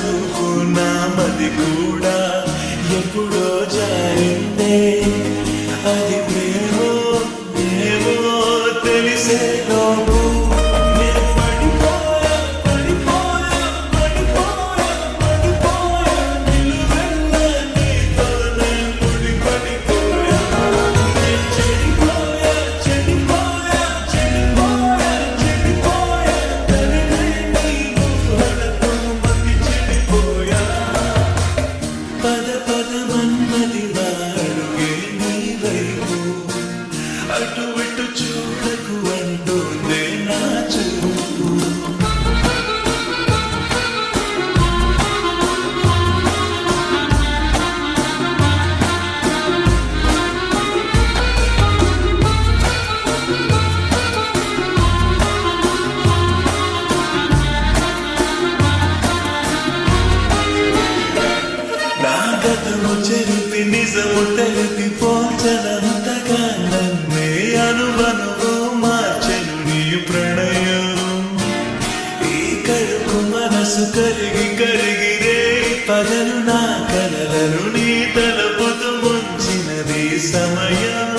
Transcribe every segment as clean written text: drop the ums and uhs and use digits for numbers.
చూపు నా మది కూడా ఎప్పుడో జారిందే అది ప్రేమో ఏమో తెలిసే లోపు పదమన్నది నాడుగే నీ వైపు అటు ఇటు చూడకు అంటూనే నా చూపు గతము చెరిపి నిజము తెలిపి పోల్చనంతగా నన్నే అనువనువు మార్చెను నీ ప్రణయం ఈ కడుపు మనసు కరిగి కరిగిరే పగలు నా కలలను నీ తలపుతూ ముంచినది సమయం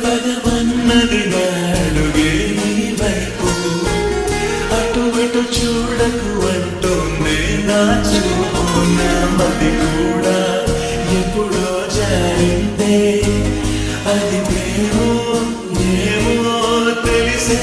పదమన్నది నాడుగే నీ వైపు అటు ఇటు చూడకు అంటోంది నా చూపు నా మది కూడా ఎప్పుడో జారిందే అది ప్రేమో ఏమో తెలిసే